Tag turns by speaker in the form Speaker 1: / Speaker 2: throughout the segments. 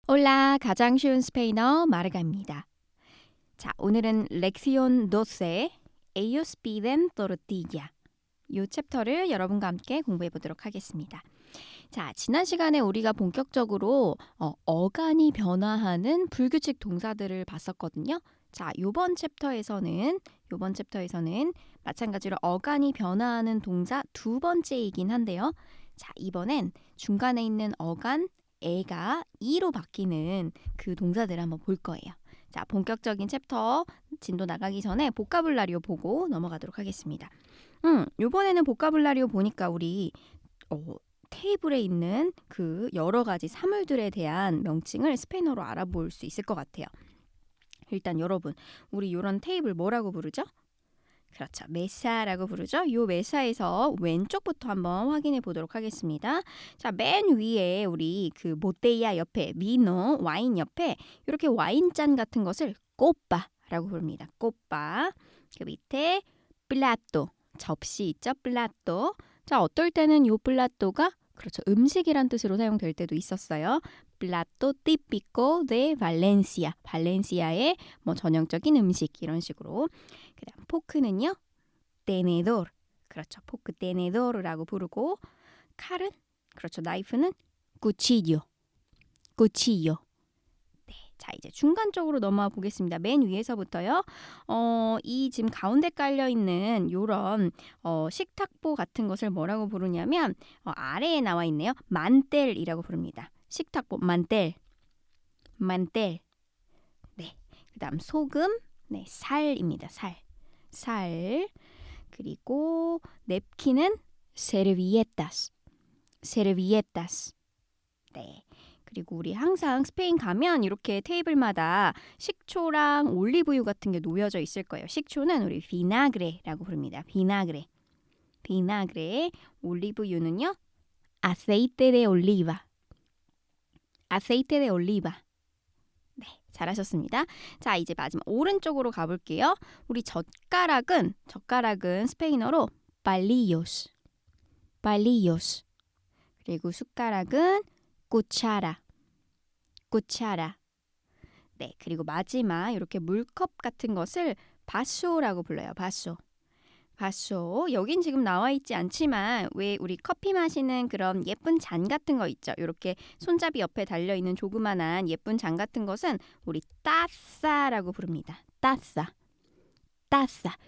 Speaker 1: 올라 가장 쉬운 스페인어 마르가입니다. 자, 오늘은 렉시온 12 Ellos piden tortilla 이 챕터를 여러분과 함께 공부해 보도록 하겠습니다. 자, 지난 시간에 우리가 본격적으로 어간이 변화하는 불규칙 동사들을 봤었거든요. 자, 요번 챕터에서는 마찬가지로 어간이 변화하는 동사 두 번째이긴 한데요. 자, 이번엔 중간에 있는 어간 에가 이로 바뀌는 그 동사들을 한번 볼 거예요. 자, 본격적인 챕터 진도 나가기 전에 보카블라리오 보고 넘어가도록 하겠습니다. 요번에는 보카블라리오 보니까 우리 테이블에 있는 그 여러 가지 사물들에 대한 명칭을 스페인어로 알아볼 수 있을 것 같아요. 일단 여러분, 우리 이런 테이블 뭐라고 부르죠? 그렇죠. 메사라고 부르죠. 이 메사에서 왼쪽부터 한번 확인해 보도록 하겠습니다. 자, 맨 위에 우리 그 보테야 옆에 비노 와인 옆에 이렇게 와인잔 같은 것을 꼬빠라고 부릅니다. 꼬빠. 그 밑에 플라토 접시 있죠. 플라토. 자, 어떨 때는 요 플라토가 그렇죠. 음식이란 뜻으로 사용될 때도 있었어요. 플라토 típico de Valencia. 발렌시아의 뭐 전형적인 음식 이런 식으로. 그다음 포크는요. tenedor. 그렇죠. 포크 tenedor라고 부르고 칼은 그렇죠. 나이프는 cuchillo. cuchillo. 네. 자, 이제 중간 쪽으로 넘어가 보겠습니다. 맨 위에서부터요. 이 지금 가운데 깔려 있는 요런 식탁보 같은 것을 뭐라고 부르냐면 아래에 나와 있네요. 만텔이라고 부릅니다. 식탁보 만텔. 만텔. 네. 그다음 소금. 네, 살입니다. 살. 그리고 냅킨은 servilletas. servilletas. 네. 그리고 우리 항상 스페인 가면 이렇게 테이블마다 식초랑 올리브유 같은 게 놓여져 있을 거예요. 식초는 우리 비나그레라고 부릅니다. 비나그레. 올리브유는요. aceite de oliva. aceite de oliva. 네, 잘하셨습니다. 자, 이제 마지막 오른쪽으로 가볼게요. 우리 젓가락은 스페인어로 palillos. 그리고 숟가락은 cuchara. 네, 그리고 마지막 이렇게 물컵 같은 것을 바소라고 불러요. 바소. 여긴 지금 나와 있지 않지만 왜 우리 커피 마시는 그런 예쁜 잔 같은 거 있죠. 이렇게 손잡이 옆에 달려 있는 조그만한 예쁜 잔 같은 것은 우리 따싸라고 부릅니다. 따싸.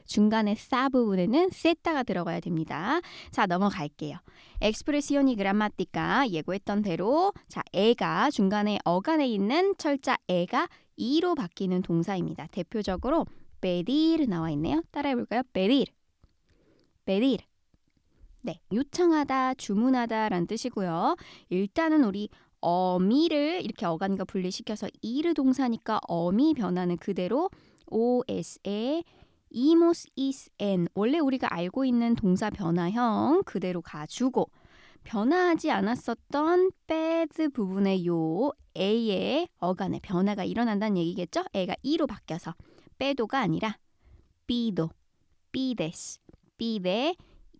Speaker 1: 중간에 싸 부분에는 세타가 들어가야 됩니다. 자, 넘어갈게요. 엑스프레시오니 그라마티카 예고했던 대로 자, 에가 중간에 어간에 있는 철자 에가 이로 바뀌는 동사입니다. 대표적으로 pedir 나와 있네요. 따라해 볼까요? pedir. 네, 요청하다, 주문하다라는 뜻이고요. 일단은 우리 어미를 이렇게 어간과 분리시켜서 이르 동사니까 어미 변화는 그대로 os에 이모스 is en 원래 우리가 알고 있는 동사 변화형 그대로 가주고 변화하지 않았었던 bad 부분의 요 a의 어간의 변화가 일어난다는 얘기겠죠? a가 e로 바뀌어서 pedo가 아니라 pido, pides, pide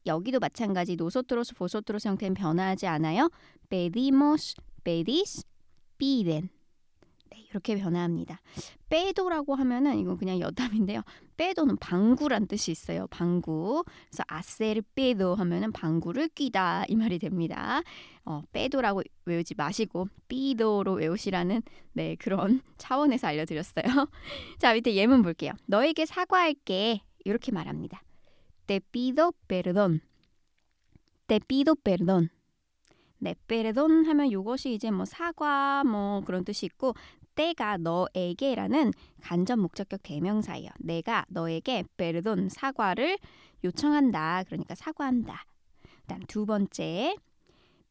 Speaker 1: 여기도 마찬가지 노소트로스, 보소트로스 형태는 변화하지 않아요. pedimos, pedis, piden 네, 이렇게 변화합니다. 빼도라고 하면은 이건 그냥 여담인데요. 빼도는 방구란 뜻이 있어요. 방구. 그래서 hacer pedo 하면은 방구를 끼다 이 말이 됩니다. 빼도라고 외우지 마시고 pido로 외우시라는 네, 그런 차원에서 알려드렸어요. 자, 밑에 예문 볼게요. 너에게 사과할게. 이렇게 말합니다. Te pido perdón. Te pido perdón. 네, perdón 하면 이것이 이제 뭐 사과 뭐 그런 뜻이 있고 때가 너에게라는 간접 목적격 대명사예요. 내가 너에게 perdón 사과를 요청한다. 그러니까 사과한다. 그다음 두 번째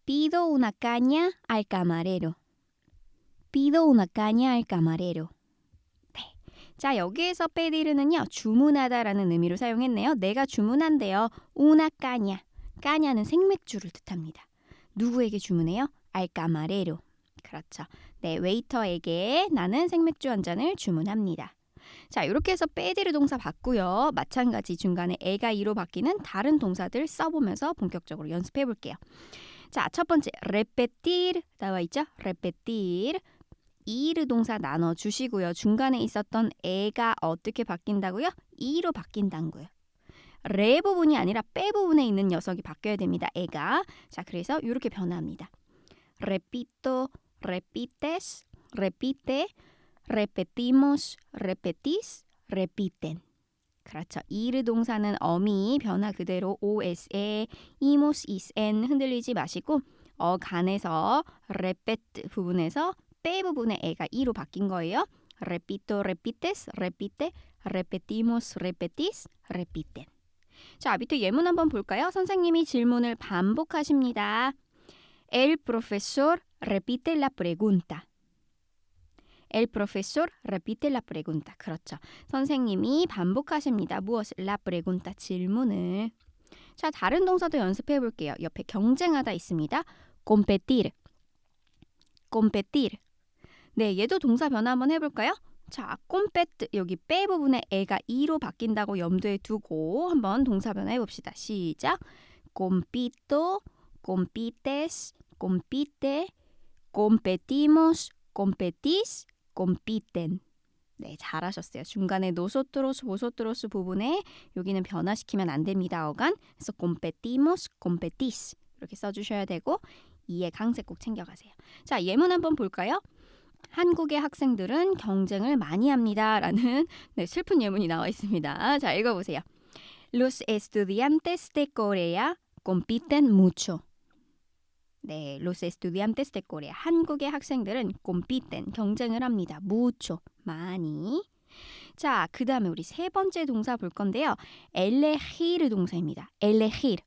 Speaker 1: pido una caña al camarero. pido una caña al camarero. 네. 자, 여기에서 pedir는요. 주문하다라는 의미로 사용했네요. 내가 주문한대요. una caña. 까냐는 생맥주를 뜻합니다. 누구에게 주문해요? al camarero. 그렇죠. 네, 웨이터에게 나는 생맥주 한 잔을 주문합니다. 자, 이렇게 해서 빼디르 동사 봤고요. 마찬가지 중간에 에가 이로 바뀌는 다른 동사들 써보면서 본격적으로 연습해 볼게요. 자, 첫 번째 repetir 나와 있죠? repetir 이르 동사 나눠주시고요. 중간에 있었던 에가 어떻게 바뀐다고요? 이로 바뀐다는 거예요. 레 부분이 아니라 빼 부분에 있는 녀석이 바뀌어야 됩니다. 에가. 자, 그래서 이렇게 변화합니다. repito, repites, repite, repetimos, repetís, repiten. 그렇죠. 이르 동사는 어미 변화 그대로 os에 이모스 isn 흔들리지 마시고 간에서 repet 부분에서 빼 부분의 에가 이로 바뀐 거예요. repito, repites, repite, repetimos, repetís, repiten. 자, 밑에 예문 한번 볼까요? 선생님이 질문을 반복하십니다. El profesor repite la pregunta. El profesor repite la pregunta. 그렇죠. 선생님이 반복하십니다. 무엇을? La pregunta. 질문을. 자, 다른 동사도 연습해 볼게요. 옆에 경쟁하다 있습니다. competir. competir. 네, 얘도 동사 변화 한번 해볼까요? 자, compete. 여기 빼 부분에 에가 이로 바뀐다고 염두에 두고 한번 동사 변화 해봅시다. 시작. compito, compites, compite, competimos, competís, compiten. 네, 잘하셨어요. 중간에 nosotros, vosotros 부분에 여기는 변화시키면 안 됩니다. 어간. 그래서 competimos, competís 이렇게 써주셔야 되고 이에 강세 꼭 챙겨가세요. 자, 예문 한번 볼까요? 한국의 학생들은 경쟁을 많이 합니다. 라는 네, 슬픈 예문이 나와 있습니다. 자, 읽어보세요. Los estudiantes de Corea compiten mucho. 네, los estudiantes de Corea. 한국의 학생들은 compiten, 경쟁을 합니다. mucho, 많이. 자, 그 다음에 우리 세 번째 동사 볼 건데요. elegir 동사입니다. elegir.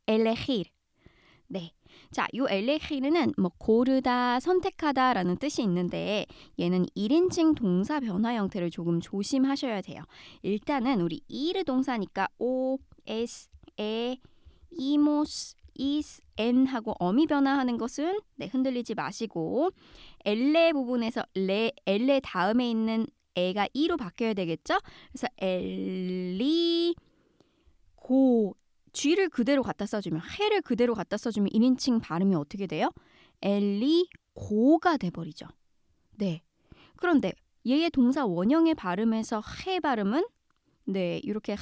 Speaker 1: elegir. 네. 자, 요 elegir는 뭐 고르다, 선택하다라는 뜻이 있는데 얘는 1인칭 동사 변화 형태를 조금 조심하셔야 돼요. 일단은 우리 ir 동사니까 o, s, e, imos, is, n 하고 어미 변화하는 것은 네, 흔들리지 마시고 엘레 부분에서 엘레 다음에 있는 에가 이로 바뀌어야 되겠죠? 그래서 엘리 고 G를 그대로 갖다 써주면 해를 그대로 갖다 써주면 1인칭 발음이 어떻게 돼요? 엘리 고가 돼버리죠. 네. 그런데 얘의 동사 원형의 발음에서 해 발음은 네 이렇게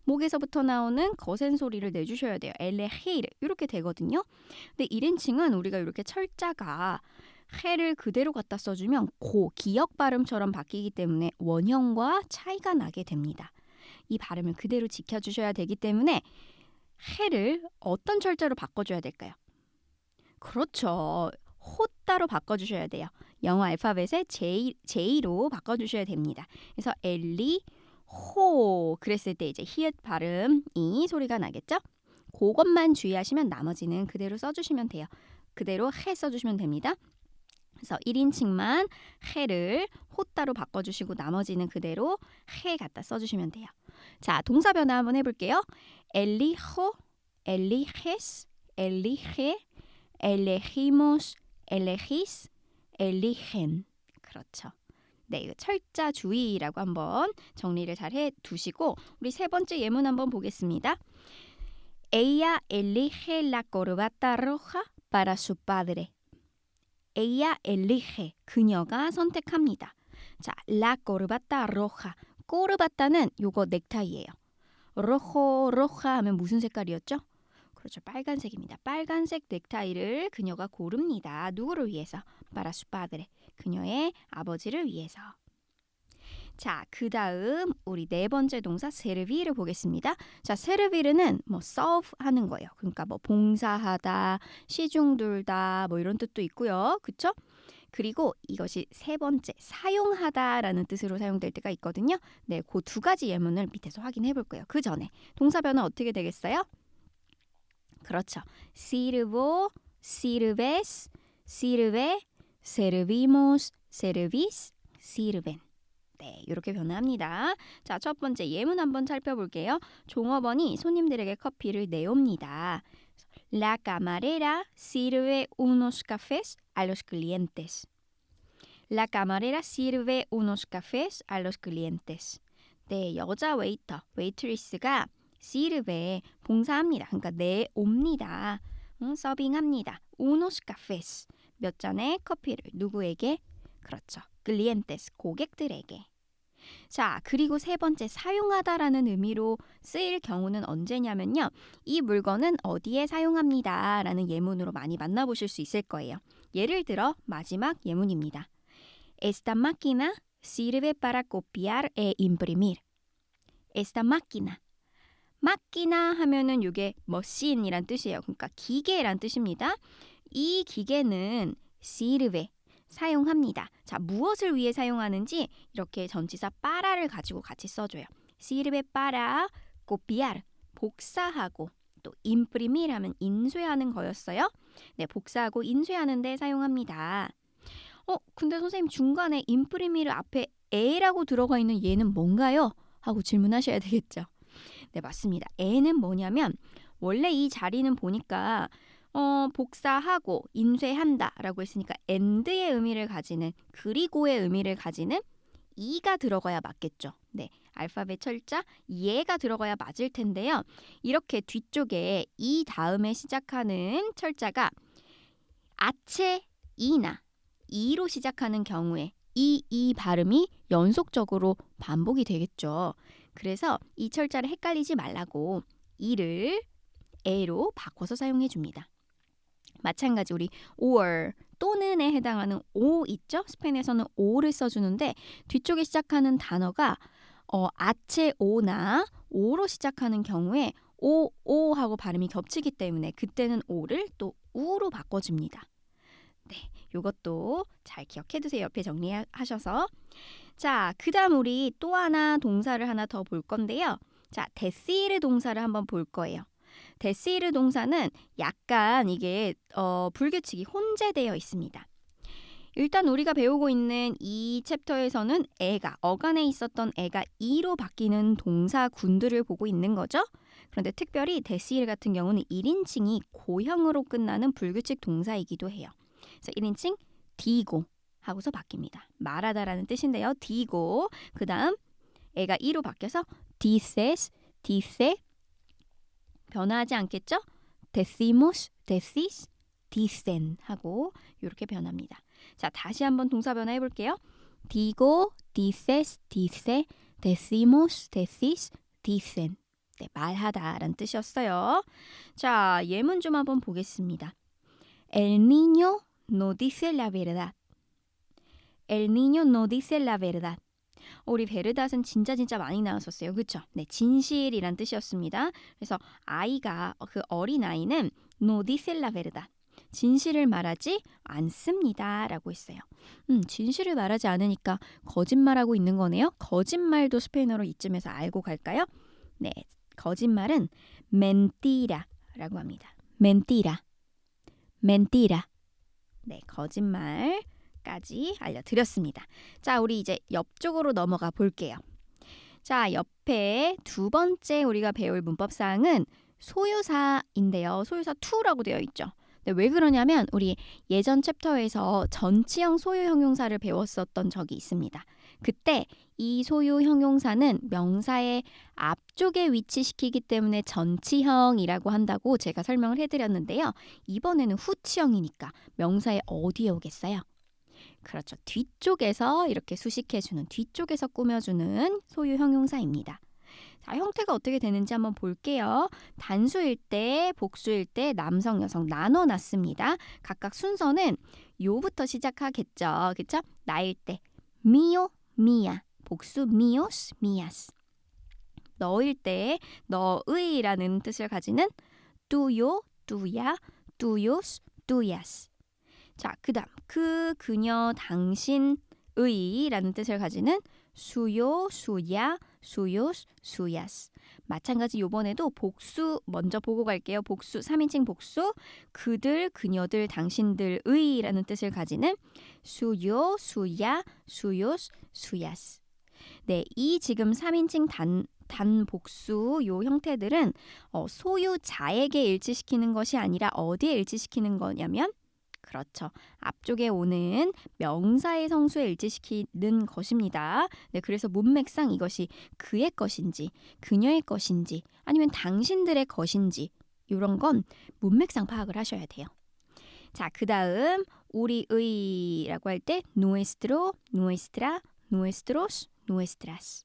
Speaker 1: 목에서부터 나오는 거센 소리를 내주셔야 돼요. 엘레헤이르 이렇게 되거든요. 근데 1인칭은 우리가 이렇게 철자가 해를 그대로 갖다 써주면 고, 기역 발음처럼 바뀌기 때문에 원형과 차이가 나게 됩니다. 이 발음을 그대로 지켜주셔야 되기 때문에 해를 어떤 철자로 바꿔줘야 될까요? 그렇죠. 호따로 바꿔주셔야 돼요. 영어 알파벳의 J로 바꿔주셔야 됩니다. 그래서 엘리, 호 그랬을 때 이제 히읗 발음이 소리가 나겠죠? 그것만 주의하시면 나머지는 그대로 써주시면 돼요. 그대로 해 써주시면 됩니다. 그래서 1인칭만 해를 호따로 바꿔주시고 나머지는 그대로 해 갖다 써주시면 돼요. 자, 동사 변화 한번 해볼게요. elijo, eliges, elige, elegimos, elegís, eligen. 그렇죠. 네, 이거 철자 주의라고 한번 정리를 잘 해두시고 우리 세 번째 예문 한번 보겠습니다. Ella elige la corbata roja para su padre. Ella elige, 그녀가 선택합니다. 자, la corbata roja. 꼬르바따는 요거 넥타이예요. rojo, roja 하면 무슨 색깔이었죠? 그렇죠, 빨간색입니다. 빨간색 넥타이를 그녀가 고릅니다. 누구를 위해서? Para su padre. 그녀의 아버지를 위해서. 자, 그 다음 우리 네 번째 동사 servir 보겠습니다. 자, servir는 뭐 serve 하는 거예요. 그러니까 뭐 봉사하다, 시중 둘다 뭐 이런 뜻도 있고요. 그렇죠? 그리고 이것이 세 번째 사용하다라는 뜻으로 사용될 때가 있거든요. 네, 그 두 가지 예문을 밑에서 확인해 볼 거예요. 그 전에 동사 변화 어떻게 되겠어요? 그렇죠. sirvo, sirves, sirve, servimos, servis, sirven. 네, 이렇게 변화합니다. 자, 첫 번째 예문 한번 살펴볼게요. 종업원이 손님들에게 커피를 내옵니다. La camarera sirve unos cafés a los clientes. La camarera sirve unos cafés a los clientes. 네, 여자 웨이터, 웨이트리스가 sirve 봉사합니다. 그러니까 내옵니다. 서빙합니다. unos cafés. 몇 잔의 커피를 누구에게? 그렇죠. clientes, 고객들에게. 자, 그리고 세 번째 사용하다라는 의미로 쓰일 경우는 언제냐면요. 이 물건은 어디에 사용합니다 라는 예문으로 많이 만나보실 수 있을 거예요. 예를 들어 마지막 예문입니다. Esta máquina sirve para copiar e imprimir. Esta máquina. máquina 하면은 이게 머신이란 뜻이에요. 그러니까 기계란 뜻입니다. 이 기계는 sirve. 사용합니다. 자, 무엇을 위해 사용하는지 이렇게 전치사 para를 가지고 같이 써줘요. sirve para copiar, 복사하고 또 imprimir 하면 인쇄하는 거였어요. 네, 복사하고 인쇄하는 데 사용합니다. 근데 선생님 중간에 imprimir 앞에 에라고 들어가 있는 얘는 뭔가요? 하고 질문하셔야 되겠죠. 네, 맞습니다. 에는 뭐냐면 원래 이 자리는 보니까 복사하고 인쇄한다 라고 했으니까 and의 의미를 가지는 그리고의 의미를 가지는 이가 들어가야 맞겠죠. 네, 알파벳 철자 얘가 들어가야 맞을 텐데요. 이렇게 뒤쪽에 이 다음에 시작하는 철자가 아체 이나 이로 시작하는 경우에 이 발음이 연속적으로 반복이 되겠죠. 그래서 이 철자를 헷갈리지 말라고 이를 에로 바꿔서 사용해 줍니다. 마찬가지 우리 or 또는에 해당하는 o 있죠? 스페인에서는 o를 써주는데 뒤쪽에 시작하는 단어가 아체 오나 오로 시작하는 경우에 o 하고 발음이 겹치기 때문에 그때는 o를 또 u로 바꿔줍니다. 네, 이것도 잘 기억해 두세요. 옆에 정리하셔서. 자, 그 다음 우리 또 하나 동사를 하나 더 볼 건데요. 자, 데시르 동사를 한번 볼 거예요. 데시르 동사는 약간 이게 불규칙이 혼재되어 있습니다. 일단 우리가 배우고 있는 이 챕터에서는 애가 어간에 있었던 애가 이로 바뀌는 동사군들을 보고 있는 거죠. 그런데 특별히 데시르 같은 경우는 1인칭이 고형으로 끝나는 불규칙 동사이기도 해요. 그래서 1인칭 디고 하고서 바뀝니다. 말하다라는 뜻인데요. 디고 그 다음 애가 이로 바뀌어서 dices, dice 변화하지 않겠죠? decimos, decis, dicen 하고 이렇게 변합니다. 자, 다시 한번 동사 변화해 볼게요. digo, dices, dice, decimos, decis, dicen. 네, 말하다라는 뜻이었어요. 자, 예문 좀 한번 보겠습니다. El niño no dice la verdad. El niño no dice la verdad. 우리 베르닷은 진짜 많이 나왔었어요. 그렇죠? 네, 진실이란 뜻이었습니다. 그래서 아이가 그 어린 아이는 no dice la verdad. 진실을 말하지 않습니다. 라고 했어요. 진실을 말하지 않으니까 거짓말하고 있는 거네요. 거짓말도 스페인어로 이쯤에서 알고 갈까요? 네, 거짓말은 mentira 라고 합니다. mentira. mentira. 네, 거짓말까지 알려드렸습니다. 자, 우리 이제 옆쪽으로 넘어가 볼게요. 자, 옆에 두 번째 우리가 배울 문법사항은 소유사인데요. 소유사 to라고 되어 있죠. 네, 왜 그러냐면 우리 예전 챕터에서 전치형 소유 형용사를 배웠었던 적이 있습니다. 그때 이 소유 형용사는 명사의 앞쪽에 위치시키기 때문에 전치형이라고 한다고 제가 설명을 해드렸는데요. 이번에는 후치형이니까 명사의 어디에 오겠어요? 그렇죠. 뒤쪽에서 이렇게 수식해주는, 뒤쪽에서 꾸며주는 소유 형용사입니다. 자, 형태가 어떻게 되는지 한번 볼게요. 단수일 때, 복수일 때 남성, 여성 나눠놨습니다. 각각 순서는 요부터 시작하겠죠. 그렇죠? 나일 때 mío, mía, 복수 míos, mías. 너일 때 너의라는 뜻을 가지는 tuyo, tuya, tuyos, tuyas. 자, 그다음 그, 그녀, 당신의라는 뜻을 가지는 suyo, suya, suyos, suyas. 마찬가지 이번에도 복수 먼저 보고 갈게요. 복수, 3인칭 복수, 그들, 그녀들, 당신들의라는 뜻을 가지는 suyo, suya, suyos, suyas. 네, 이 지금 3인칭 단복수 요 형태들은 소유자에게 일치시키는 것이 아니라 어디에 일치시키는 거냐면 그렇죠. 앞쪽에 오는 명사의 성수에 일치시키는 것입니다. 네, 그래서 문맥상 이것이 그의 것인지, 그녀의 것인지, 아니면 당신들의 것인지 이런 건 문맥상 파악을 하셔야 돼요. 자, 그 다음 우리의라고 할 때 nuestro, nuestra, nuestros, nuestras.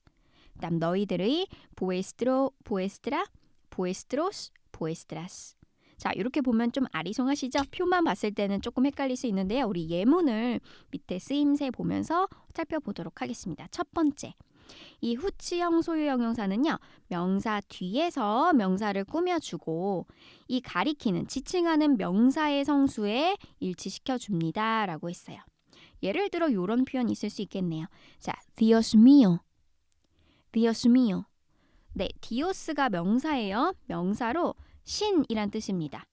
Speaker 1: 그다음 너희들의 vuestro, vuestra, vuestros, vuestras. 자, 이렇게 보면 좀 아리송하시죠? 표만 봤을 때는 조금 헷갈릴 수 있는데요. 우리 예문을 밑에 쓰임새 보면서 살펴보도록 하겠습니다. 첫 번째, 이 후치형 소유 형용사는요. 명사 뒤에서 명사를 꾸며주고 이 가리키는 지칭하는 명사의 성수에 일치시켜줍니다. 라고 했어요. 예를 들어 이런 표현이 있을 수 있겠네요. 자, Dios mío, Dios mío. 네, 디오스가 명사예요. 명사로 신이란 뜻입니다.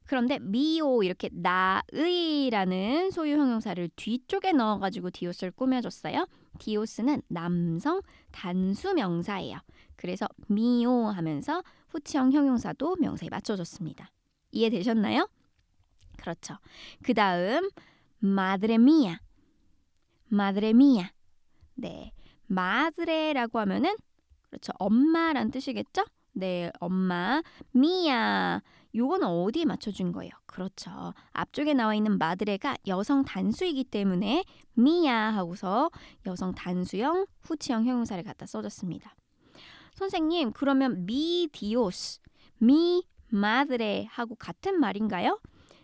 Speaker 1: 그런데 미오 이렇게 나의라는 소유 형용사를 뒤쪽에 넣어가지고 디오스를 꾸며줬어요. 디오스는 남성 단수 명사예요. 그래서 미오 하면서 후치형 형용사도 명사에 맞춰줬습니다. 이해되셨나요? 그렇죠. 그 다음 madre mía, madre mía. 네, madre라고 하면은 그렇죠. 엄마란 뜻이겠죠? 네, 엄마. 미야. 요거는 어디에 맞춰준 거예요? 그렇죠. 앞쪽에 나와 있는 마드레가 여성 단수이기 때문에 미야 하고서 여성 단수형 후치형 형용사를 갖다 써줬습니다. 선생님, 그러면 미 디오스, 미 마드레 하고 같은 말인가요?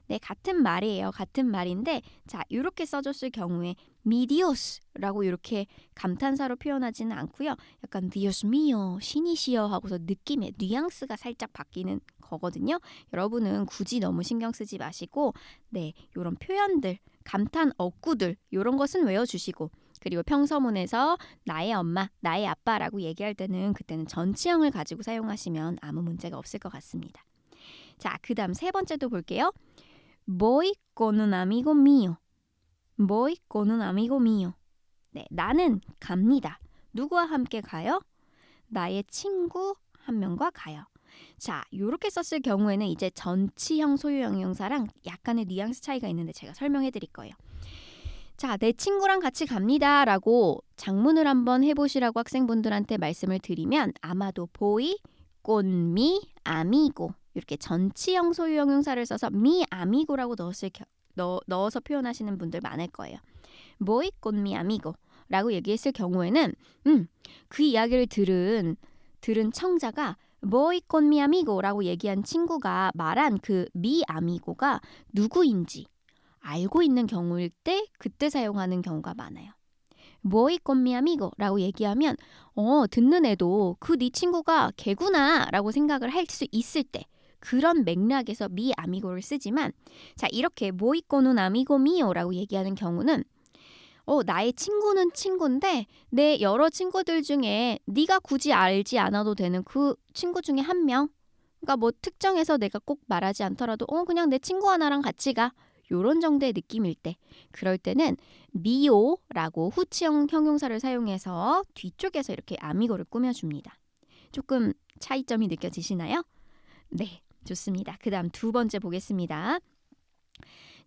Speaker 1: 네, 같은 말이에요. 같은 말인데 자, 이렇게 써줬을 경우에 미디오스라고 이렇게 감탄사로 표현하지는 않고요. 약간 디오스 미오, 신이시여 하고서 느낌의 뉘앙스가 살짝 바뀌는 거거든요. 여러분은 굳이 너무 신경 쓰지 마시고 네, 이런 표현들, 감탄 어구들 이런 것은 외워주시고 그리고 평서문에서 나의 엄마, 나의 아빠라고 얘기할 때는 그때는 전치형을 가지고 사용하시면 아무 문제가 없을 것 같습니다. 자, 그 다음 세 번째도 볼게요. Voy con un amigo mío. Voy con un amigo mío. 네, 나는 갑니다. 누구와 함께 가요? 나의 친구 한 명과 가요. 자, 이렇게 썼을 경우에는 이제 전치형 소유 형용사랑 약간의 뉘앙스 차이가 있는데 제가 설명해 드릴 거예요. 자, 내 친구랑 같이 갑니다 라고 작문을 한번 해보시라고 학생분들한테 말씀을 드리면 아마도 voy con mi amigo 이렇게 전치형 소유 형용사를 써서 mi amigo라고 넣어서 표현하시는 분들 많을 거예요. voy con mi amigo 라고 얘기했을 경우에는 그 이야기를 들은 청자가 voy con mi amigo 라고 얘기한 친구가 말한 그 mi amigo가 누구인지 알고 있는 경우일 때 그때 사용하는 경우가 많아요. voy con mi amigo 라고 얘기하면 듣는 애도 그 네 친구가 걔구나 라고 생각을 할 수 있을 때 그런 맥락에서 mi amigo를 쓰지만 자, 이렇게 voy con un amigo mío 라고 얘기하는 경우는 나의 친구는 친구인데 내 여러 친구들 중에 네가 굳이 알지 않아도 되는 그 친구 중에 한 명. 그러니까 뭐 특정해서 내가 꼭 말하지 않더라도 그냥 내 친구 하나랑 같이 가. 요런 정도의 느낌일 때 그럴 때는 미오라고 후치형 형용사를 사용해서 뒤쪽에서 이렇게 아미고를 꾸며줍니다. 조금 차이점이 느껴지시나요? 네, 좋습니다. 그 다음 두 번째 보겠습니다.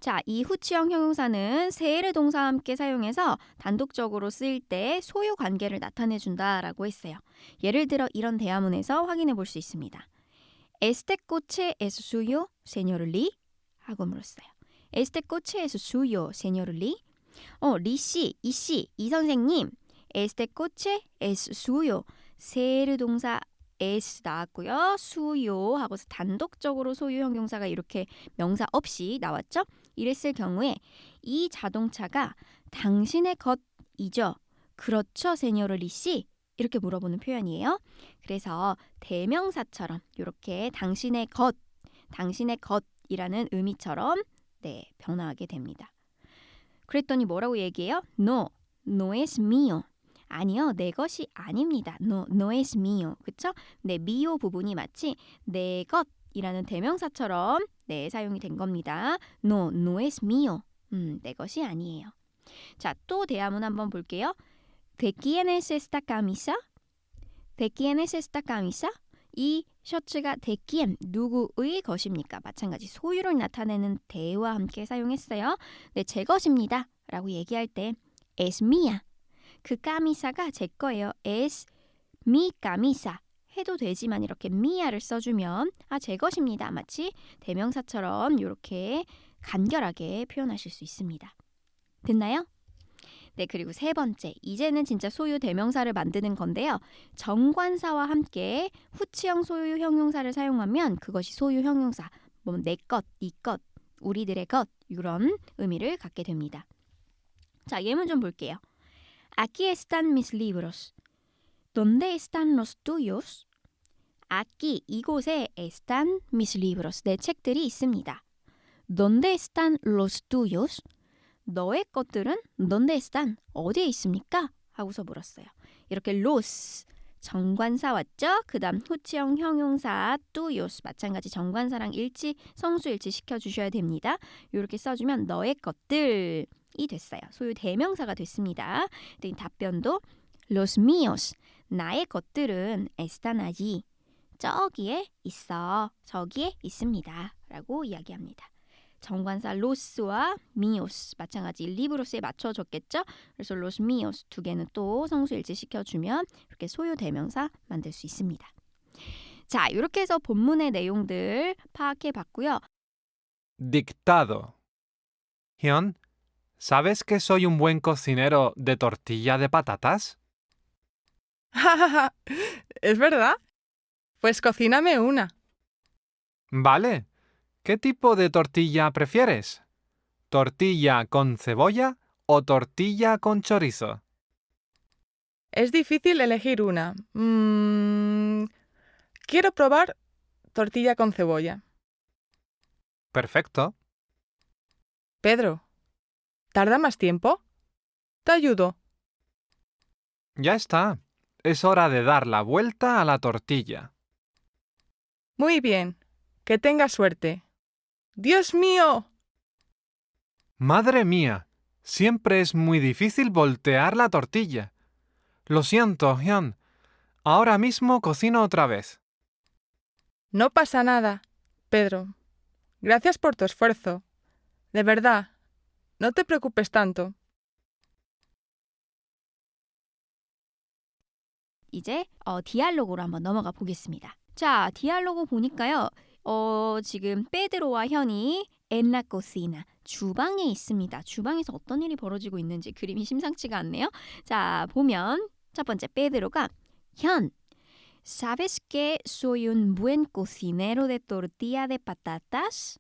Speaker 1: 자, 이 후치형 형용사는 세르 동사와 함께 사용해서 단독적으로 쓰일 때 소유 관계를 나타내준다라고 했어요. 예를 들어 이런 대화문에서 확인해 볼 수 있습니다. Este coche es suyo, señor Lee? 하고 물었어요. Este coche es suyo, señor Lee? 리 씨, 이 선생님. Este coche es suyo. 세르 동사 es 나왔고요. suyo 하고서 단독적으로 소유 형용사가 이렇게 명사 없이 나왔죠. 이랬을 경우에 이 자동차가 당신의 것이죠. 그렇죠, 세뇨르 리 씨? 이렇게 물어보는 표현이에요. 그래서 대명사처럼 이렇게 당신의 것이라는 의미처럼 네, 변화하게 됩니다. 그랬더니 뭐라고 얘기해요? No es mío. 아니요, 내 것이 아닙니다. no es mío. 그쵸? 네, mío 부분이 마치 내 것이라는 대명사처럼 네, 사용이 된 겁니다. No es mío. 내 것이 아니에요. 자, 또 대화문 한번 볼게요. ¿De quién es esta camisa? ¿De quién es esta camisa? 이 셔츠가 de quién, 누구의 것입니까? 마찬가지 소유를 나타내는 대와 함께 사용했어요. 네, 제 것입니다. 라고 얘기할 때 es mía. 그 까미사가 제 거예요. es mi camisa 해도 되지만 이렇게 mia를 써주면 제 것입니다. 마치 대명사처럼 이렇게 간결하게 표현하실 수 있습니다. 됐나요? 네, 그리고 세 번째, 이제는 진짜 소유 대명사를 만드는 건데요. 정관사와 함께 후치형 소유 형용사를 사용하면 그것이 소유 형용사, 뭐 내 것, 네 것, 우리들의 것 이런 의미를 갖게 됩니다. 자, 예문 좀 볼게요. Aquí están mis libros. ¿Dónde están los tuyos? Aquí, 이곳에 están mis libros, 내 책들이 있습니다. ¿Dónde están los tuyos? 너의 것들은 ¿dónde están? 어디에 있습니까? 하고서 물었어요. 이렇게 los, 정관사 왔죠? 그 다음 후치형 형용사 tuyos, 마찬가지 정관사랑 일치, 성수 일치 시켜주셔야 됩니다. 이렇게 써주면 너의 것들이 됐어요. 소유 대명사가 됐습니다. 답변도 los míos, 나의 것들은 están allí, 저기에 있어, 저기에 있습니다 라고 이야기합니다. 정관사 los와 míos 마찬가지 리브로스에 맞춰줬겠죠? 그래서 los míos 두 개는 또 성수 일치시켜주면 이렇게 소유 대명사 만들 수 있습니다. 자, 이렇게 해서 본문의 내용들 파악해봤고요.
Speaker 2: Dictado. Hyun, ¿sabes que soy un buen cocinero de tortilla de patatas?
Speaker 3: ¿Es verdad? Pues cocíname una.
Speaker 2: Vale. ¿Qué tipo de tortilla prefieres? ¿Tortilla con cebolla o tortilla con chorizo?
Speaker 3: Es difícil elegir una. Quiero probar tortilla con cebolla.
Speaker 2: Perfecto.
Speaker 3: Pedro, ¿tarda más tiempo? Te ayudo.
Speaker 2: Ya está. Es hora de dar la vuelta a la tortilla.
Speaker 3: Muy bien. Que tengas suerte. ¡Dios mío!
Speaker 2: Madre mía, siempre es muy difícil voltear la tortilla. Lo siento, Hyun. Ahora mismo cocino otra vez.
Speaker 3: No pasa nada, Pedro. Gracias por tu esfuerzo. De verdad, no te preocupes tanto.
Speaker 1: 이제 디알로그로 한번 넘어가 보겠습니다. 자, 디알로그 보니까요. 지금 페드로와 현이 en la cocina, 주방에 있습니다. 주방에서 어떤 일이 벌어지고 있는지 그림이 심상치가 않네요. 자, 보면 첫 번째 페드로가 현, ¿sabes que soy un buen cocinero de tortilla de patatas?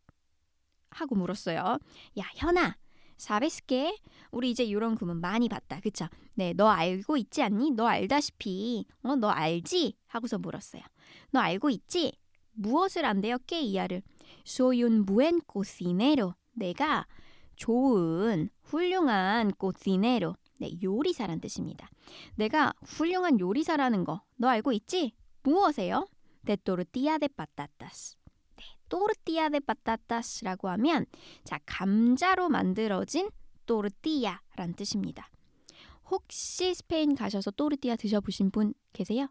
Speaker 1: 하고 물었어요. 야, 현아, ¿sabes que? 우리 이제 이런 구문 많이 봤다. 그쵸? 네, 너 알고 있지 않니? 너 알다시피. 너 알지? 하고서 물었어요. 너 알고 있지? 무엇을 안돼요? que 이하를. Soy un buen cocinero. 내가 좋은, 훌륭한 cocinero. 네, 요리사란 뜻입니다. 내가 훌륭한 요리사라는 거 너 알고 있지? 무엇이에요? De tortilla de patatas. 네, tortilla de patatas라고 하면 자, 감자로 만들어진 tortilla란 뜻입니다. 혹시 스페인 가셔서 또르띠아 드셔보신 분 계세요?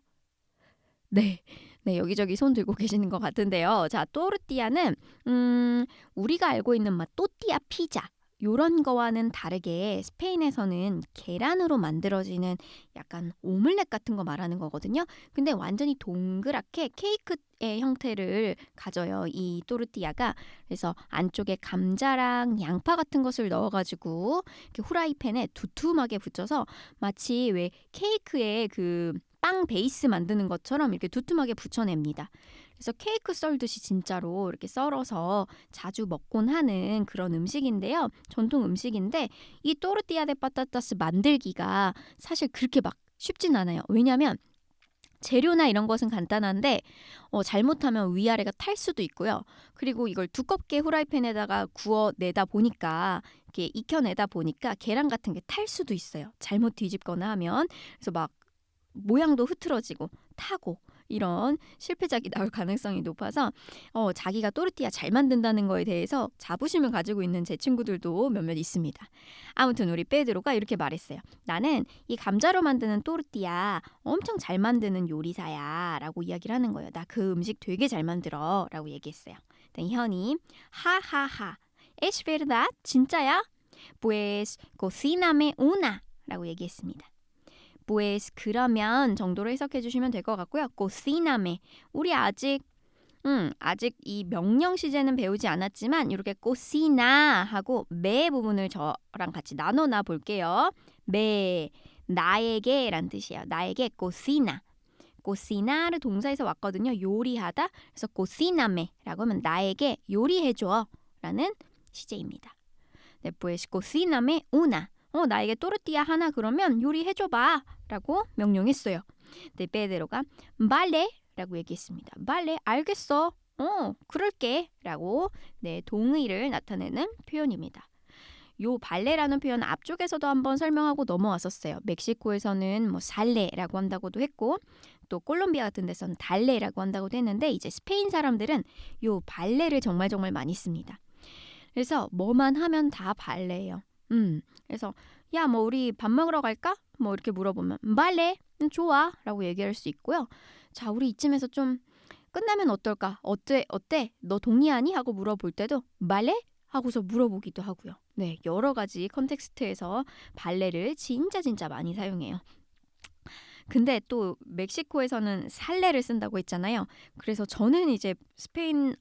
Speaker 1: 네, 여기저기 손 들고 계시는 것 같은데요. 자, 또르띠아는 우리가 알고 있는 또띠아 피자 요런 거와는 다르게 스페인에서는 계란으로 만들어지는 약간 오믈렛 같은 거 말하는 거거든요. 근데 완전히 동그랗게 케이크의 형태를 가져요. 이 또르띠아가. 그래서 안쪽에 감자랑 양파 같은 것을 넣어가지고 이렇게 후라이팬에 두툼하게 붙여서 마치 왜 케이크에 그 빵 베이스 만드는 것처럼 이렇게 두툼하게 붙여냅니다. 그래서 케이크 썰듯이 진짜로 이렇게 썰어서 자주 먹곤 하는 그런 음식인데요. 전통 음식인데 이 또르띠아 데 파타타스 만들기가 사실 그렇게 막 쉽진 않아요. 왜냐하면 재료나 이런 것은 간단한데 잘못하면 위아래가 탈 수도 있고요. 그리고 이걸 두껍게 후라이팬에다가 구워내다 보니까 이렇게 익혀내다 보니까 계란 같은 게 탈 수도 있어요. 잘못 뒤집거나 하면. 그래서 막 모양도 흐트러지고 타고 이런 실패작이 나올 가능성이 높아서 자기가 또르띠아 잘 만든다는 거에 대해서 자부심을 가지고 있는 제 친구들도 몇몇 있습니다. 아무튼 우리 페드로가 이렇게 말했어요. 나는 이 감자로 만드는 또르띠아 엄청 잘 만드는 요리사야 라고 이야기를 하는 거예요. 나 그 음식 되게 잘 만들어 라고 얘기했어요. 현이 하하하 ¿Es verdad? 진짜야? Pues cocíname una 라고 얘기했습니다. pues 그러면 정도로 해석해 주시면 될 것 같고요. cocíname. 우리 아직 아직 이 명령 시제는 배우지 않았지만 이렇게 cocina 하고 me 부분을 저랑 같이 나눠 볼게요. me, 나에게 란 뜻이에요. 나에게 cocina. cocina를 동사에서 왔거든요. 요리하다. 그래서 cociname 라고 하면 나에게 요리해줘 라는 시제입니다. Después cocíname una. 나에게 또르띠아 하나 그러면 요리해줘봐 라고 명령했어요. 네, 베드로가 vale 라고 얘기했습니다. vale, 알겠어. 그럴게 라고 네, 동의를 나타내는 표현입니다. 요 발레라는 표현 앞쪽에서도 한번 설명하고 넘어왔었어요. 멕시코에서는 뭐 살레라고 한다고도 했고 또 콜롬비아 같은 데서는 달레라고 한다고도 했는데 이제 스페인 사람들은 요 발레를 정말 많이 씁니다. 그래서 뭐만 하면 다 발레예요. 그래서 야, 뭐 우리 밥 먹으러 갈까? 뭐 이렇게 물어보면 발레, 좋아 라고 얘기할 수 있고요. 자, 우리 이쯤에서 좀 끝나면 어떨까? 어때? 너 동의하니? 하고 물어볼 때도 발레? 하고서 물어보기도 하고요. 네, 여러 가지 컨텍스트에서 발레를 진짜 많이 사용해요. 근데 멕시코에서는 살레를 쓴다고 했잖아요. 그래서 저는 이제 스페인어인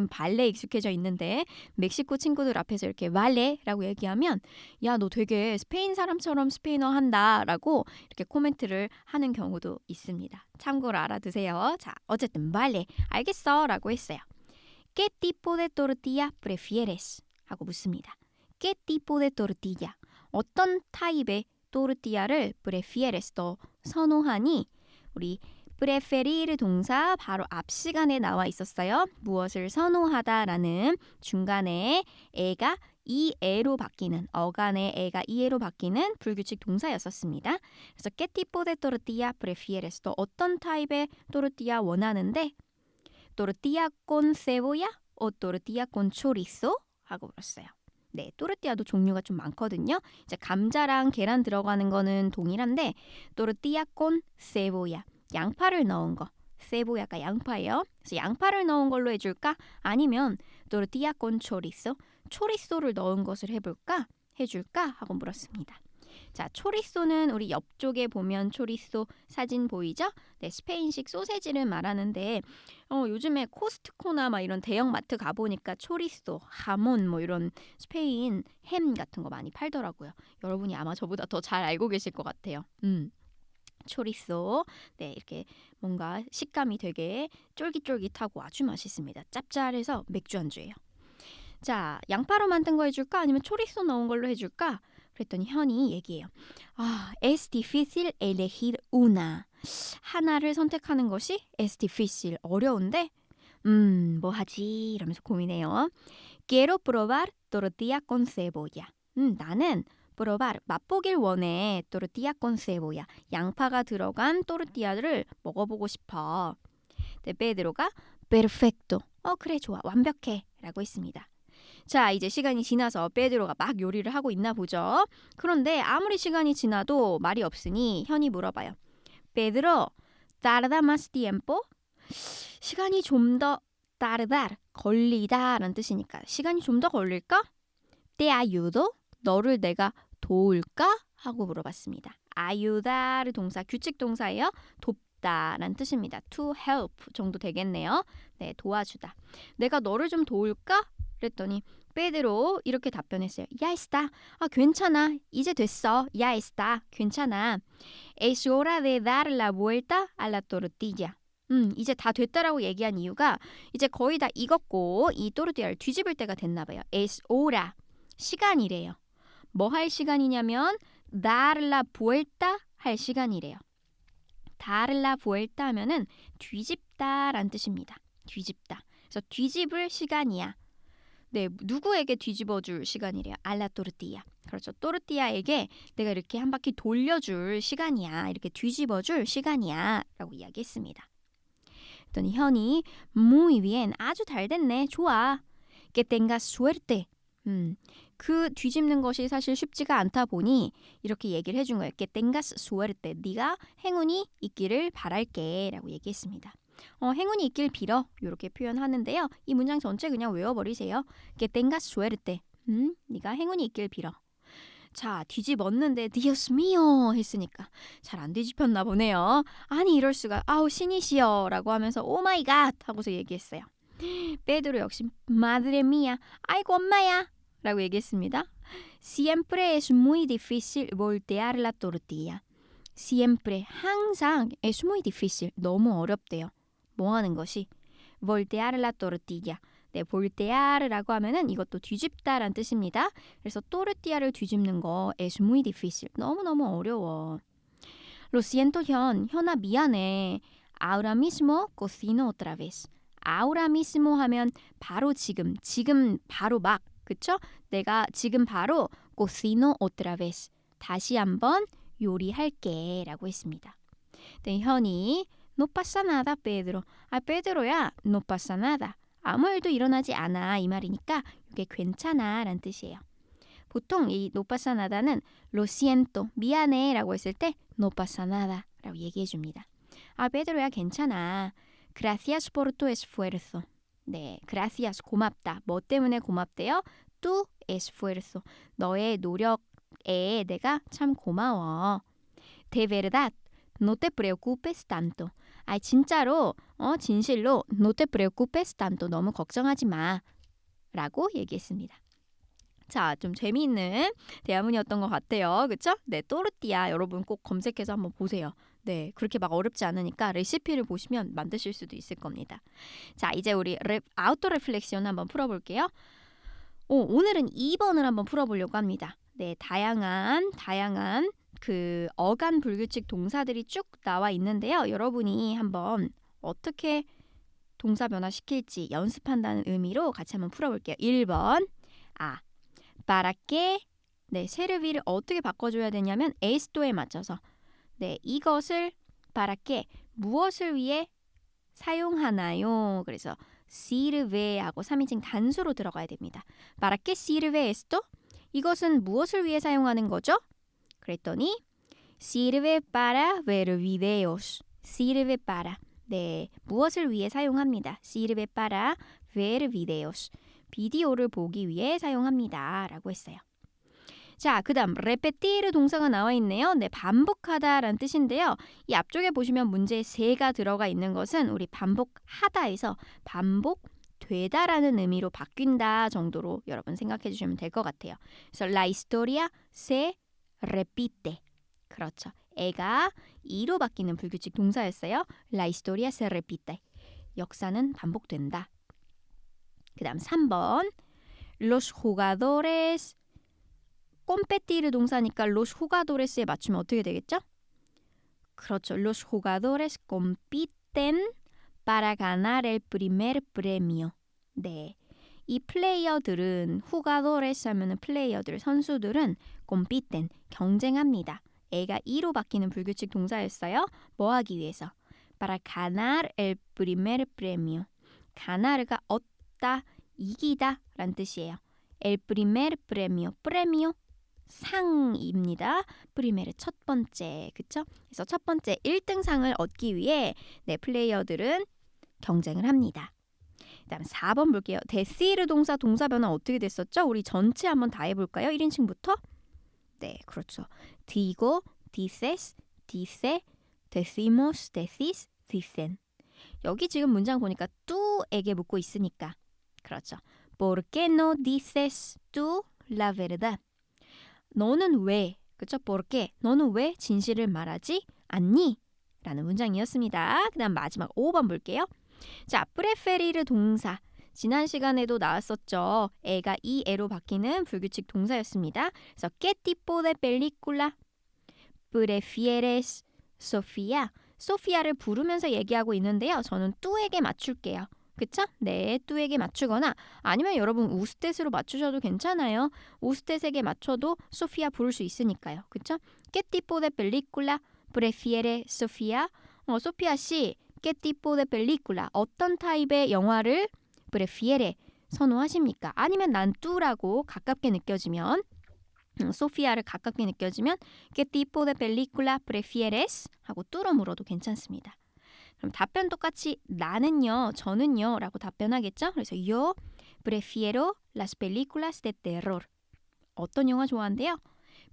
Speaker 1: 발레 익숙해져 있는데 멕시코 친구들 앞에서 이렇게 발레라고 얘기하면 야, 너 되게 스페인 사람처럼 스페인어 한다라고 이렇게 코멘트를 하는 경우도 있습니다. 참고로 알아두세요. 자, 어쨌든 발레 알겠어 라고 했어요. ¿Qué tipo de tortilla prefieres? 하고 묻습니다. ¿Qué tipo de tortilla? 어떤 타입의 또르띠아를 prefieres 더 선호하니? 우리 preferir 동사 바로 앞 시간에 나와 있었어요. 무엇을 선호하다라는 중간에 애가 이에로 바뀌는 어간의 애가 이에로 바뀌는 불규칙 동사였었습니다. 그래서 ¿Qué tipo de tortilla prefieres? 더 어떤 타입의 또르띠아 원하는데? tortilla con cebolla o tortilla con chorizo? 하고 물었어요. 네, 또르띠아도 종류가 좀 많거든요. 이제 감자랑 계란 들어가는 거는 동일한데 tortilla con cebolla, 양파를 넣은 거. cebolla가 양파예요. 그래서 양파를 넣은 걸로 해줄까? 아니면 tortilla con chorizo, 초리소를 넣은 것을 해줄까? 하고 물었습니다. 자, 초리소는 우리 옆쪽에 보면 초리소 사진 보이죠? 네, 스페인식 소세지를 말하는데 요즘에 코스트코나 막 이런 대형 마트 가보니까 초리소, 하몬 뭐 이런 스페인 햄 같은 거 많이 팔더라고요. 여러분이 아마 저보다 더 잘 알고 계실 것 같아요. 초리소, 네, 이렇게 뭔가 식감이 되게 쫄깃쫄깃하고 아주 맛있습니다. 짭짤해서 맥주 안주예요. 자, 양파로 만든 거 해줄까? 아니면 초리소 넣은 걸로 해줄까? 그랬더니 현이 얘기해요. Es difícil elegir una. 하나를 선택하는 것이 es difícil, 어려운데 뭐 하지? 이러면서 고민해요. Quiero probar tortilla con cebolla. 나는 probar, 맛보길 원해. tortilla con cebolla. 양파가 들어간 또르띠아를 먹어보고 싶어. 네, 베드로가 perfecto. 그래, 좋아. 완벽해. 라고 했습니다. 자, 이제 시간이 지나서 베드로가 막 요리를 하고 있나 보죠. 그런데 아무리 시간이 지나도 말이 없으니 현이 물어봐요. 베드로, tarda más tiempo? 시간이 좀 더 tardar, 걸리다 라는 뜻이니까 시간이 좀 더 걸릴까? Te ayudo? 너를 내가 도울까? 하고 물어봤습니다. ayuda를 동사, 규칙 동사예요. 돕다 라는 뜻입니다. to help 정도 되겠네요. 네, 도와주다. 내가 너를 좀 도울까? 그랬더니 베드로 이렇게 답변했어요. Ya está. 괜찮아. 이제 됐어. Ya está. 괜찮아. Es hora de dar la vuelta a la tortilla. 이제 다 됐다라고 얘기한 이유가 이제 거의 다 익었고 이 또르띠아를 뒤집을 때가 됐나 봐요. Es hora. 시간이래요. 뭐 할 시간이냐면 dar la vuelta 할 시간이래요. dar la vuelta 하면은 뒤집다라는 뜻입니다. 뒤집다. 그래서 뒤집을 시간이야. 네, 누구에게 뒤집어줄 시간이래요. 알라 또르띠아. 그렇죠. 또르띠아에게 내가 이렇게 한 바퀴 돌려줄 시간이야. 이렇게 뒤집어줄 시간이야. 라고 이야기했습니다. 그랬더니 현이 muy bien. 아주 잘 됐네. 좋아. Que tengas suerte. 그 뒤집는 것이 사실 쉽지가 않다 보니 이렇게 얘기를 해준 거예요. Que tengas suerte. 네가 행운이 있기를 바랄게. 라고 얘기했습니다. 행운이 있길 빌어 이렇게 표현하는데요. 이 문장 전체 그냥 외워버리세요. Que tengas suerte. 네가 행운이 있길 빌어. 자, 뒤집었는데 Dios mío 했으니까 잘 안 뒤집혔나 보네요. 아니 이럴 수가. 아우 신이시여 라고 하면서 오 마이 갓 하고서 얘기했어요. 베드로 역시 Madre mía, 아이고 엄마야 라고 얘기했습니다. Siempre es muy difícil voltear la tortilla. Siempre, 항상 es muy difícil, 너무 어렵대요. 뭐 하는 것이? Voltear la tortilla. 네, voltear라고 하면은 이것도 뒤집다란 뜻입니다. 그래서 또르띠아를 뒤집는 거 es muy difícil. 너무너무 어려워. Lo siento, 현아 미안해. Ahora mismo cocino otra vez. Ahora mismo 하면 바로 지금 바로 막, 그쵸? 내가 지금 바로 cocino otra vez. 다시 한번 요리할게 라고 했습니다. 네, 현이 No pasa nada, Pedro. 아, 베드로야, no pasa nada. 아무 일도 일어나지 않아 이 말이니까 이게 괜찮아 라는 뜻이에요. 보통 이 no pasa nada는 lo siento, 미안해 라고 했을 때 no pasa nada 라고 얘기해 줍니다. 아, 베드로야 괜찮아. Gracias por tu esfuerzo. 네, gracias 고맙다. 뭐 때문에 고맙대요? Tu esfuerzo. 너의 노력에 내가 참 고마워. De verdad, no te preocupes tanto. 아, 진짜로, 진실로 no te preocupes tanto. 너무 걱정하지 마. 라고 얘기했습니다. 자, 좀 재미있는 대화문이었던 것 같아요. 그쵸? 네, 또르띠아 여러분 꼭 검색해서 한번 보세요. 네, 그렇게 막 어렵지 않으니까 레시피를 보시면 만드실 수도 있을 겁니다. 자, 이제 우리 아우토 레플렉션 한번 풀어볼게요. 오늘은 2번을 한번 풀어보려고 합니다. 네, 다양한 그 어간 불규칙 동사들이 쭉 나와 있는데요. 여러분이 한번 어떻게 동사 변화시킬지 연습한다는 의미로 같이 한번 풀어볼게요. 1번. para qué. 네, servi를 어떻게 바꿔줘야 되냐면 esto에 맞춰서. 네, 이것을 para qué. 무엇을 위해 사용하나요? 그래서 sirve하고 3인칭 단수로 들어가야 됩니다. para qué sirve esto? 이것은 무엇을 위해 사용하는 거죠? 그랬더니 sirve para ver videos. sirve para. 네, 무엇을 위해 사용합니다. sirve para ver videos. 비디오를 보기 위해 사용합니다. 라고 했어요. 자, 그 다음 repetir 동사가 나와 있네요. 네, 반복하다라는 뜻인데요. 이 앞쪽에 보시면 문제에 세가 들어가 있는 것은 우리 반복하다에서 반복되다라는 의미로 바뀐다 정도로 여러분 생각해 주시면 될 것 같아요. 그래서 la historia se repite. 그렇죠. 애가 이로 바뀌는 불규칙 동사였어요. La historia se repite. 역사는 반복된다. 그 다음 3번. Los jugadores. competir 동사니까 los jugadores에 맞추면 어떻게 되겠죠? 그렇죠. Los jugadores compiten para ganar el primer premio. 네. 이 플레이어들은 jugadores 하면은 플레이어들, 선수들은 compiten, 경쟁합니다. 애가 이로 바뀌는 불규칙 동사였어요. 뭐 하기 위해서? Para ganar el primer premio. ganar가 얻다, 이기다 라는 뜻이에요. El primer premio. premio 상입니다. primer 첫 번째. 그쵸? 그래서 첫 번째 1등 상을 얻기 위해 네, 플레이어들은 경쟁을 합니다. 그다음 4번 볼게요. decir 동사 변화 어떻게 됐었죠? 우리 전체 한번 다 해볼까요? 1인칭부터? 네, 그렇죠. digo, dices, dice, decimos, decís, dicen. 여기 지금 문장 보니까 tú에게 묻고 있으니까. 그렇죠. ¿Por qué no dices tú la verdad? 너는 왜, 그렇죠? ¿Por qué? 너는 왜 진실을 말하지 않니? 라는 문장이었습니다. 그 다음 마지막 5번 볼게요. 자, preferir 동사. 지난 시간에도 나왔었죠. 애가 이 애로 바뀌는 불규칙 동사였습니다. 그래서 ¿Qué tipo de película prefieres, Sofía? 소피아를 부르면서 얘기하고 있는데요. 저는 뚜에게 맞출게요. 그쵸? 네, 뚜에게 맞추거나 아니면 여러분 우스텟으로 맞추셔도 괜찮아요. 우스텟에게 맞춰도 소피아 부를 수 있으니까요. 그쵸? ¿Qué tipo de película prefiere Sofía? 소피아 씨, ¿Qué tipo de película? 어떤 타입의 영화를 prefiere 선호하십니까? 아니면 난 뚜라고 가깝게 느껴지면 소피아를 가깝게 느껴지면 ¿Qué tipo de película prefieres? 하고 뚜로 물어도 괜찮습니다. 그럼 답변 똑같이 나는요, 저는요 라고 답변하겠죠? 그래서 yo prefiero las películas de terror. 어떤 영화 좋아한대요?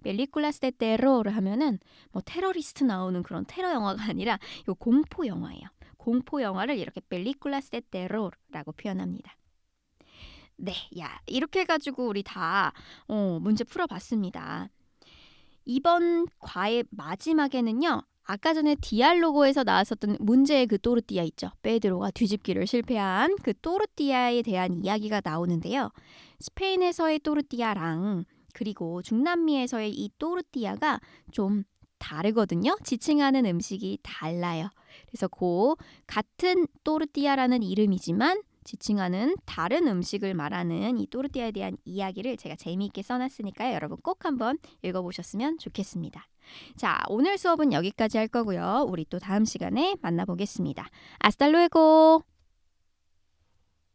Speaker 1: 펠리쿨라스 데 테러를 하면은 뭐 테러리스트 나오는 그런 테러 영화가 아니라 이 공포 영화예요. 공포 영화를 이렇게 펠리쿨라스 데 테러라고 표현합니다. 네, 야 이렇게 해가지고 우리 다 문제 풀어봤습니다. 이번 과의 마지막에는요. 아까 전에 디알로고에서 나왔었던 문제의 그 또르띠아 있죠. 베드로가 뒤집기를 실패한 그 또르띠아에 대한 이야기가 나오는데요. 스페인에서의 또르띠아랑 그리고 중남미에서의 이 또르띠아가 좀 다르거든요. 지칭하는 음식이 달라요. 그래서 같은 또르띠아라는 이름이지만 지칭하는 다른 음식을 말하는 이 또르띠아에 대한 이야기를 제가 재미있게 써놨으니까요. 여러분 꼭 한번 읽어보셨으면 좋겠습니다. 자, 오늘 수업은 여기까지 할 거고요. 우리 또 다음 시간에 만나보겠습니다. Hasta luego!